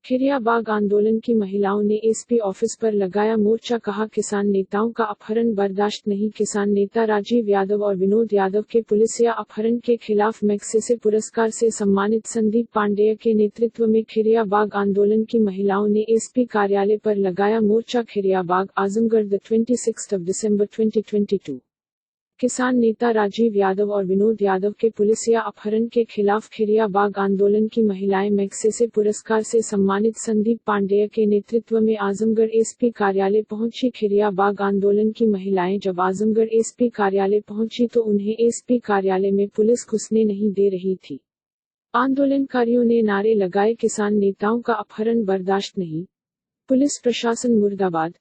खिरियाबाग आंदोलन की महिलाओं ने एसपी ऑफिस पर लगाया मोर्चा, कहा किसान नेताओं का अपहरण बर्दाश्त नहीं। किसान नेता राजीव यादव और विनोद यादव के पुलिसिया अपहरण के खिलाफ मैग्सेसे पुरस्कार से सम्मानित संदीप पांडेय के नेतृत्व में खिरियाबाग आंदोलन की महिलाओं ने एसपी कार्यालय पर लगाया मोर्चा। खिरियाबाग, आजमगढ़, 26 दिसंबर 2022। किसान नेता राजीव यादव और विनोद यादव के पुलिसिया अपहरण के खिलाफ खिरियाबाग आंदोलन की महिलाएं मैग्सेसे पुरस्कार से सम्मानित संदीप पांडेय के नेतृत्व में आजमगढ़ एसपी कार्यालय पहुंची। खिरियाबाग आंदोलन की महिलाएं जब आजमगढ़ एसपी कार्यालय पहुंची तो उन्हें एसपी कार्यालय में पुलिस घुसने नहीं दे रही थी। आंदोलनकारियों ने नारे लगाए, किसान नेताओं का अपहरण बर्दाश्त नहीं, पुलिस प्रशासन मुर्दाबाद,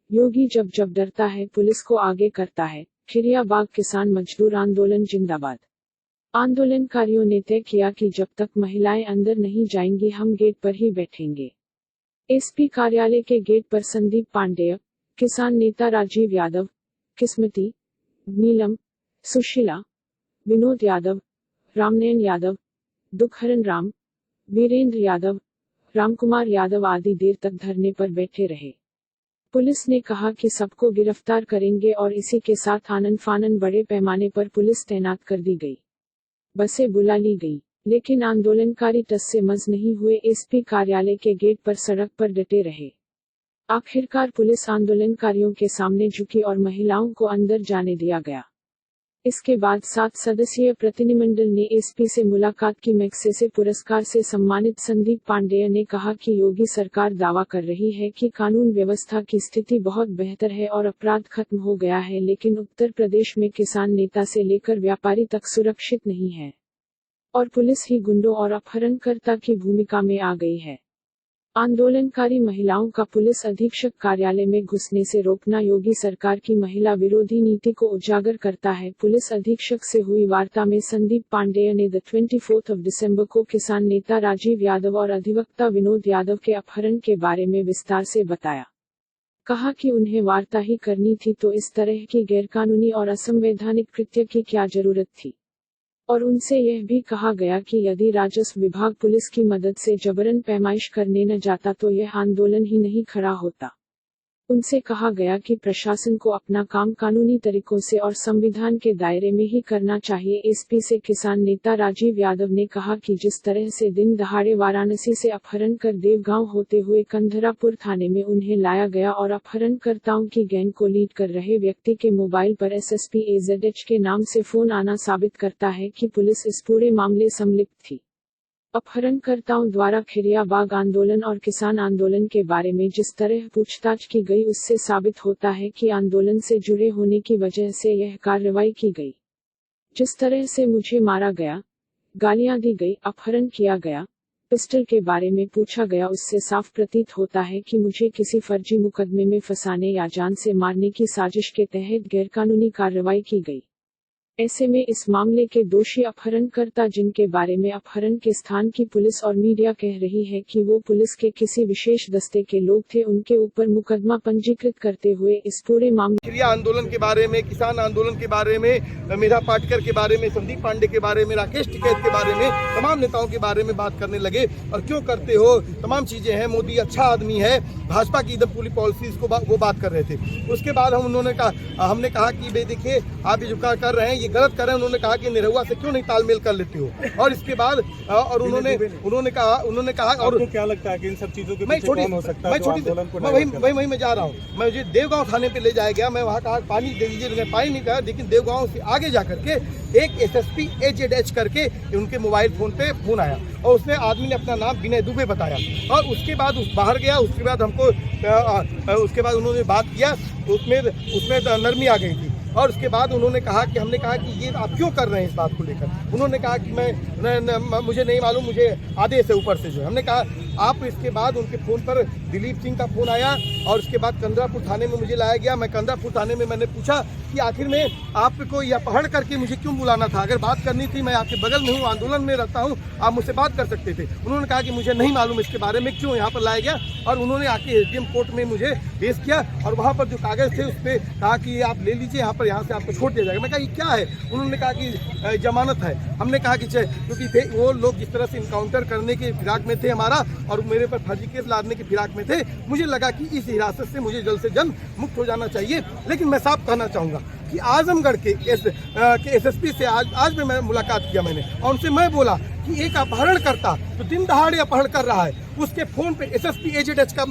योगी जब जब डरता है पुलिस को आगे करता है। खिरियाबाग किसान मजदूर आंदोलन जिंदाबाद। आंदोलनकारियों ने तय किया कि जब तक महिलाएं अंदर नहीं जाएंगी हम गेट पर ही बैठेंगे। एसपी कार्यालय के गेट पर संदीप पांडेय, किसान नेता राजीव यादव, किस्मती, नीलम, सुशीला, विनोद यादव, रामनयन यादव, दुखहरण राम, वीरेंद्र यादव, रामकुमार यादव आदि देर तक धरने पर बैठे रहे। पुलिस ने कहा कि सबको गिरफ्तार करेंगे और इसी के साथ आनन फानन बड़े पैमाने पर पुलिस तैनात कर दी गई। बसें बुला ली गई, लेकिन आंदोलनकारी टस से मस नहीं हुए। एसपी कार्यालय के गेट पर सड़क पर डटे रहे। आखिरकार पुलिस आंदोलनकारियों के सामने झुकी और महिलाओं को अंदर जाने दिया गया। इसके बाद 7 सदस्यीय प्रतिनिधिमंडल ने एसपी से मुलाकात की। मैग्सेसे पुरस्कार से सम्मानित संदीप पांडेय ने कहा कि योगी सरकार दावा कर रही है कि कानून व्यवस्था की स्थिति बहुत बेहतर है और अपराध खत्म हो गया है, लेकिन उत्तर प्रदेश में किसान नेता से लेकर व्यापारी तक सुरक्षित नहीं है और पुलिस ही गुंडों और अपहरणकर्ता की भूमिका में आ गई है। आंदोलनकारी महिलाओं का पुलिस अधीक्षक कार्यालय में घुसने से रोकना योगी सरकार की महिला विरोधी नीति को उजागर करता है। पुलिस अधीक्षक से हुई वार्ता में संदीप पांडेय ने 24 दिसंबर को किसान नेता राजीव यादव और अधिवक्ता विनोद यादव के अपहरण के बारे में विस्तार से बताया। कहा कि उन्हें वार्ता ही करनी थी तो इस तरह की गैरकानूनी और असंवैधानिक कृत्य की क्या जरूरत थी, और उनसे यह भी कहा गया कि यदि राजस्व विभाग पुलिस की मदद से जबरन पैमाइश करने न जाता तो यह आंदोलन ही नहीं खड़ा होता। उनसे कहा गया कि प्रशासन को अपना काम कानूनी तरीकों से और संविधान के दायरे में ही करना चाहिए। एसपी से किसान नेता राजीव यादव ने कहा कि जिस तरह से दिन दहाड़े वाराणसी से अपहरण कर देवगांव होते हुए कंधरापुर थाने में उन्हें लाया गया और अपहरणकर्ताओं की गैंग को लीड कर रहे व्यक्ति के मोबाइल पर एसएसपी AZH के नाम से फोन आना साबित करता है कि पुलिस इस पूरे मामले संलिप्त थी। अपहरणकर्ताओं द्वारा खिरियाबाग आंदोलन और किसान आंदोलन के बारे में जिस तरह पूछताछ की गई उससे साबित होता है कि आंदोलन से जुड़े होने की वजह से यह कार्रवाई की गई। जिस तरह से मुझे मारा गया, गालियां दी गई, अपहरण किया गया, पिस्टल के बारे में पूछा गया, उससे साफ प्रतीत होता है कि मुझे किसी फर्जी मुकदमे में फंसाने या जान से मारने की साजिश के तहत गैरकानूनी कार्रवाई की गई। ऐसे में इस मामले के दोषी अपहरणकर्ता, जिनके बारे में अपहरण के स्थान की पुलिस और मीडिया कह रही है कि वो पुलिस के किसी विशेष दस्ते के लोग थे, उनके ऊपर मुकदमा पंजीकृत करते हुए इस पूरे मामले आंदोलन के बारे में, किसान आंदोलन के बारे में, मीरा पाटकर के बारे में, संदीप पांडे के बारे में, राकेश टिकैत के बारे में, तमाम नेताओं के बारे में बात करने लगे। और क्यों करते हो, तमाम चीजें हैं, मोदी अच्छा आदमी है, भाजपा की एकदम पूरी पॉलिसीज को वो बात कर रहे थे। उसके बाद हमने कहा कि भाई देखिए आप ये जो कर रहे हैं ये गलत कर रहे हैं। उन्होंने कहा कि निरहुआ से क्यों नहीं तालमेल कर लेते हो, और इसके बाद और उन्होंने कहा और क्या लगता है कि इन सब चीजों के पीछे कौन हो सकता है? वही मैं जा रहा हूँ। मुझे देवगांव थाने पे ले जाया गया, मैं वहाँ कहा पानी दे दीजिए, उन्होंने पानी नहीं कहा, लेकिन देवगांव से आगे जा करके एक SSP AZH करके उनके मोबाइल फोन पे फोन आया और उसने आदमी ने अपना नाम विनय दुबे बताया और उसके बाद बाहर गया। उसके बाद उसके बाद उन्होंने बात किया, उसमें नरमी आ गई थी और उसके बाद उन्होंने कहा कि हमने कहा कि ये आप क्यों कर रहे हैं इस बात को लेकर। उन्होंने कहा कि मुझे नहीं मालूम, मुझे आदेश है ऊपर से जो। हमने कहा आप, इसके बाद उनके फ़ोन पर दिलीप सिंह का फ़ोन आया और उसके बाद कंदरापुर थाने में मुझे लाया गया। मैं कंदरापुर थाने में मैंने पूछा कि आखिर में आपको यह अपहरण करके मुझे क्यों बुलाना था, अगर बात करनी थी मैं आपके बगल में हूँ, आंदोलन में रहता हूँ, आप मुझसे बात कर सकते थे। उन्होंने कहा कि मुझे नहीं मालूम इसके बारे में क्यों यहाँ पर लाया गया और उन्होंने आके SDM कोर्ट में मुझे पेश किया और वहाँ पर जो कागज़ थे उस पर कहा कि आप ले लीजिए, यहाँ से आपको छोड़ दिया जाएगा। मैं कहा ये क्या है? उन्होंने कहा कि जमानत है। हमने कहा कि क्योंकि वो लोग जिस तरह से इनकाउंटर करने के फिराक में थे हमारा, और मेरे पर फर्जी केस लादने की फिराक में थे। मुझे लगा कि इस हिरासत से मुझे जल्द से जल्द मुक्त हो जाना चाहिए। लेकिन मैं साफ कहना चाहूँगा कि आजमगढ़ के एसएसपी से आज भी मैं मुलाकात किया मैंने, और उनसे मैं बोला कि एक अपहरणकर्ता तो दिन दहाड़े अपहरण कर रहा है, उसके फोन पे एसएसपी एजेडएच का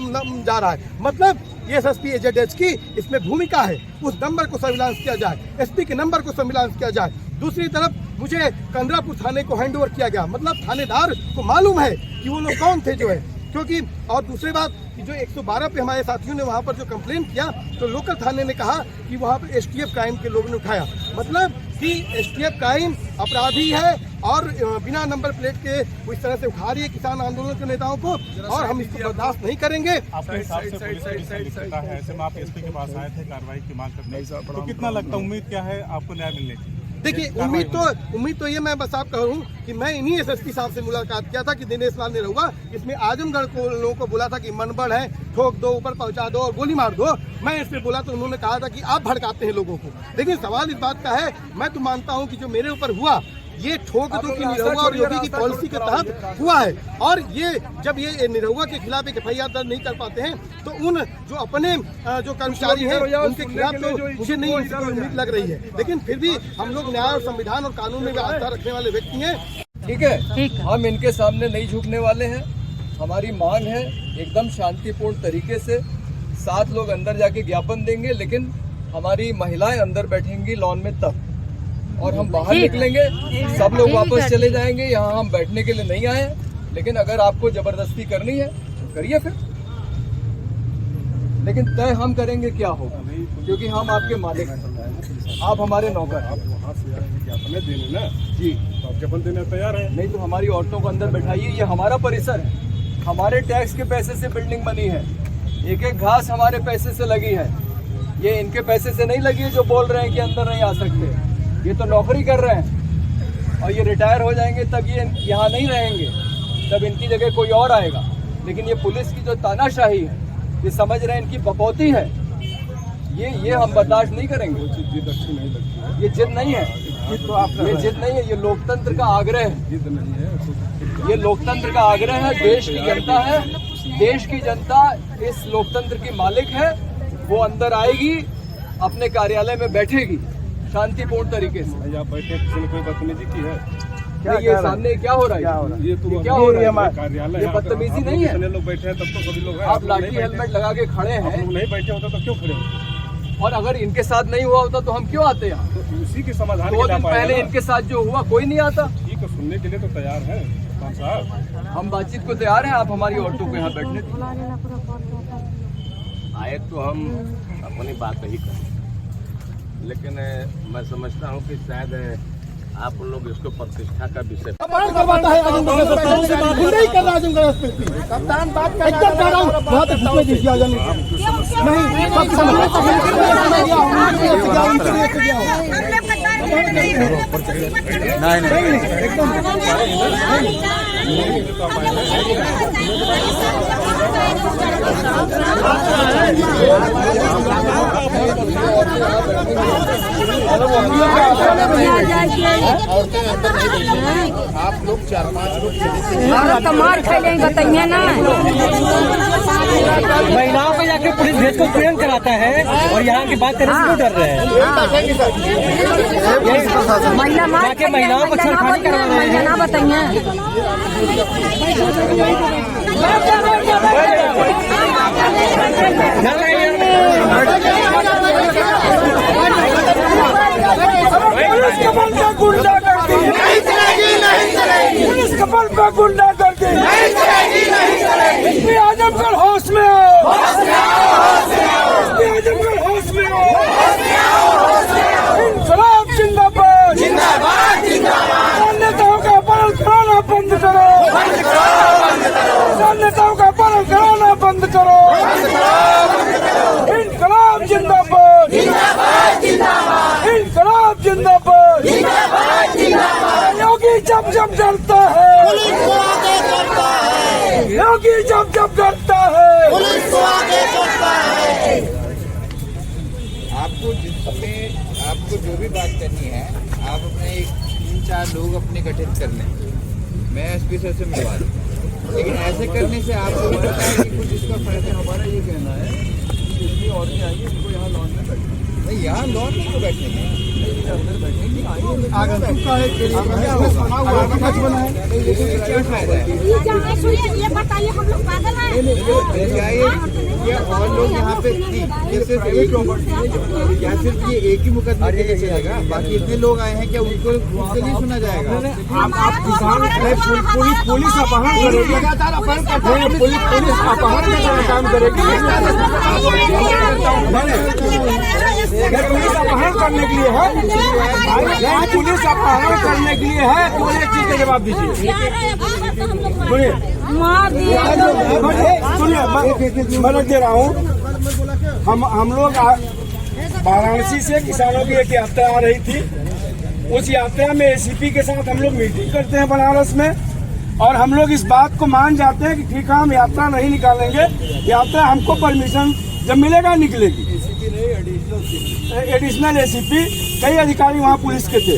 जा रहा है, मतलब ये एसएसपी एजेडएच की इसमें भूमिका है। उस नंबर को सर्विलांस किया जाए, एसपी के नंबर को सर्विलांस किया जाए। दूसरी तरफ मुझे कंदरापुर थाने को हैंडओवर किया गया, मतलब थानेदार को मालूम है कि वो लोग कौन थे जो है, क्योंकि और दूसरी बात कि जो 112 पे हमारे साथियों ने वहाँ पर जो कंप्लेन किया तो लोकल थाने ने कहा कि वहाँ पर एसटीएफ क्राइम के लोगों ने उठाया, मतलब कि एसटीएफ क्राइम अपराधी है और बिना नंबर प्लेट के वो इस तरह से उठा रही है किसान आंदोलन के नेताओं को, और हम इसको बर्दाश्त नहीं करेंगे। आपके हिसाब से पुलिस की लिखता है, ऐसे में आप एसपी के पास आए थे कार्रवाई की मांग करने, तो कितना लगता उम्मीद क्या है आपको न्याय मिलने की? देखिए उम्मीद तो ये मैं बस आप कहूँ कि मैं इन्हीं एसएसपी साहब से मुलाकात किया था कि दिनेश लाल निरहुआ, इसमें आजमगढ़ को लोगों को बोला था कि मनबड़ है, ठोक दो, ऊपर पहुंचा दो और गोली मार दो। मैं इस पे बोला तो उन्होंने कहा था कि आप भड़काते हैं लोगों को। लेकिन सवाल इस बात का है, मैं तो मानता हूँ कि जो मेरे ऊपर हुआ ये ठोक दो की निरहुआ और योगी की पॉलिसी के तहत हुआ है, और ये जब ये निरहुआ के खिलाफ एक एफआईआर दर्ज नहीं कर पाते हैं तो उन जो अपने जो कर्मचारी हैं उनके खिलाफ तो मुझे नहीं उम्मीद लग रही है। लेकिन फिर भी हम लोग न्याय और संविधान और कानून में आस्था रखने वाले व्यक्ति हैं। ठीक है, हम इनके सामने नहीं झुकने वाले हैं। हमारी मांग है एकदम शांतिपूर्ण तरीके से, 7 लोग अंदर जाके ज्ञापन देंगे, लेकिन हमारी महिलाएं अंदर बैठेंगी लॉन में तब, और हम बाहर निकलेंगे, सब लोग वापस चले जाएंगे। यहाँ हम बैठने के लिए नहीं आए, लेकिन अगर आपको जबरदस्ती करनी है तो करिए फिर, लेकिन तय हम करेंगे क्या होगा, क्योंकि हम आपके मालिक हैं, आप हमारे नौकर हैं। आप वहाँ से आएंगे ज्ञापन देने ना जी, तो आप ज्ञापन देने तैयार है? नहीं तो हमारी औरतों को अंदर बैठाइए। ये हमारा परिसर है, हमारे टैक्स के पैसे से बिल्डिंग बनी है, एक एक घास हमारे पैसे से लगी है, ये इनके पैसे से नहीं लगी है जो बोल रहे हैं कि अंदर नहीं आ सकते। ये तो नौकरी कर रहे हैं और ये रिटायर हो जाएंगे तब ये यहाँ नहीं रहेंगे, तब इनकी जगह कोई और आएगा। लेकिन ये पुलिस की जो तानाशाही है, ये समझ रहे हैं इनकी बकौती है, ये हम बर्दाश्त नहीं करेंगे। जिद अच्छी नहीं लगती है, ये जिद नहीं है, ये जिद नहीं है, ये लोकतंत्र का आग्रह है, जिद नहीं है, ये लोकतंत्र का आग्रह है। देश की जनता है, देश की जनता इस लोकतंत्र की मालिक है। वो अंदर आएगी, अपने कार्यालय में बैठेगी शांतिपूर्ण तरीके से। आप बैठे किसी ने कोई बदतमीजी की है? क्या ये सामने क्या हो रहा है? ये तो क्या हो रहा है? कार्यालय, ये बदतमीजी नहीं है। कितने लोग बैठे हैं तब तो सभी लोग हैं। आप लाठी हेलमेट लगा के खड़े हैं, आप लोग नहीं बैठे होते तो क्यों खड़े होते? और अगर इनके साथ नहीं हुआ होता तो हम क्यों आते यहाँ? तो उसी के समाधान 2 दिन पहले इनके साथ जो हुआ कोई नहीं आता। ठीक है, सुनने के लिए तो तैयार है साहब, हम बातचीत को तैयार हैं, आप हमारी औरतों को यहाँ बैठने दीजिए। आए तो हम अपनी बात ही करें, लेकिन मैं समझता हूँ कि शायद आप लोग इसको प्रतिष्ठा का विषय करवाता है नहीं कर रहा कप्तान बात एकदम कह रहा हूँ, बहुत नहीं आप लोग 4-5 लोग तो मार खेलेंगे बताइए ना। महिलाओं को जाके पुलिस भेज को प्रेम कराता है और यहाँ की बात करने से क्यों डर रहे हैं? महिला मार जाके महिलाओं को छेड़खानी करवा रहे हैं। ना बताइए पुलिस कपल पे गुंडा करती आजमगढ़ होश में आओ, आजमगढ़ होश में आओ। इंकलाब जिंदाबाद, नेताओं का अपहरण कराना बंद करो, नेताओं का अपहरण कराना बंद करो। इंकलाब जिंदाबाद, इंकलाब जिंदाबाद। योगी जब जब डरता है, योगी जब जब डरता है, आपको जो भी बात करनी है आप अपने 3-4 लोग अपने गठित कर लें, मैं एसपी सर से मिलवा दूँ। लेकिन ऐसे करने से आपको भी पता है कि कुछ इसका फायदा हमारा ये कहना है इसलिए और भी आइए इनको यहाँ लॉन में बैठे नहीं, यहाँ लॉन नहीं को बैठेंगे, अंदर बैठेंगे आइए आगंतुक का है, क्या फायदा है? ये बताइए हम लोग पागल हैं? ये और लोग यहाँ पे ये सिर्फ क्या सिर्फ ये एक ही मुकदमे के लिए चलेगा? बाकी इतने लोग आए हैं क्या उनको उससे नहीं सुना जाएगा? आप किसान पुलिस अपहरण करेगी, लगातार अपहरण करते हैं, पुलिस अपहरण का काम करेगी। पुलिस अपहरण करने के लिए है, पुलिस अपहरण करने के लिए है, तो एक चीज का जवाब दीजिए। सुनिए मैं रख दे रहा हूँ। हम लोग वाराणसी से किसानों की एक यात्रा आ रही थी। उस यात्रा में एसीपी के साथ हम लोग मीटिंग करते हैं बनारस में, और हम लोग इस बात को मान जाते हैं कि ठीक है हम यात्रा नहीं निकालेंगे, यात्रा हमको परमिशन जब मिलेगा निकलेगी। एडिशनल एसीपी कई अधिकारी वहाँ पुलिस के थे।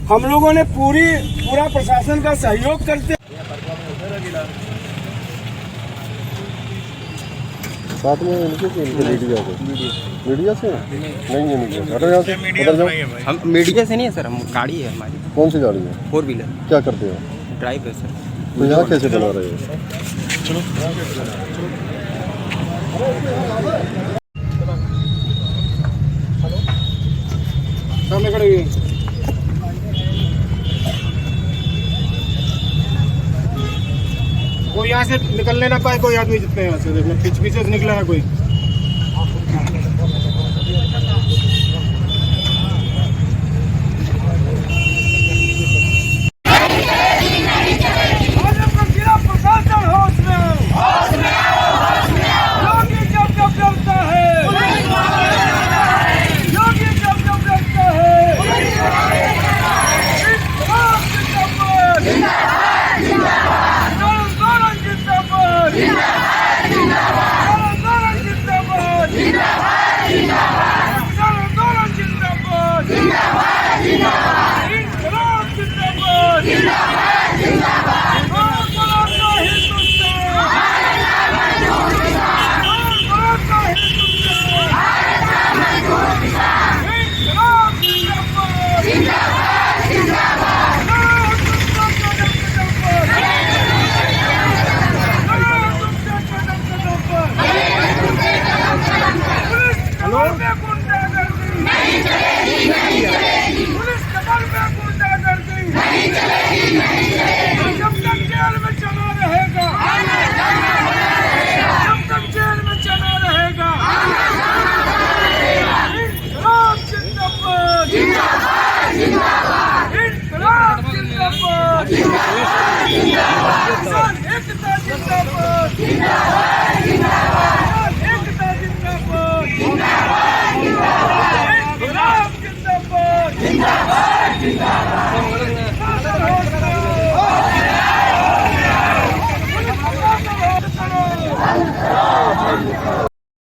हम लोगों ने पूरा प्रशासन का सहयोग करते साथ में मीडिया से नहीं हटो यहाँ से, उधर जाओ। हम मीडिया से नहीं है सर, हम गाड़ी है हमारी। कौन सी गाड़ी है? 4 व्हीलर। क्या करते हो? ड्राइव है सर। तो यहाँ कैसे बना रहे हो? सामने खड़े हुए कोई यहाँ से निकलने ना पाए, कोई आदमी जितने यहाँ से पीछे से निकला है कोई। जिंदाबाद।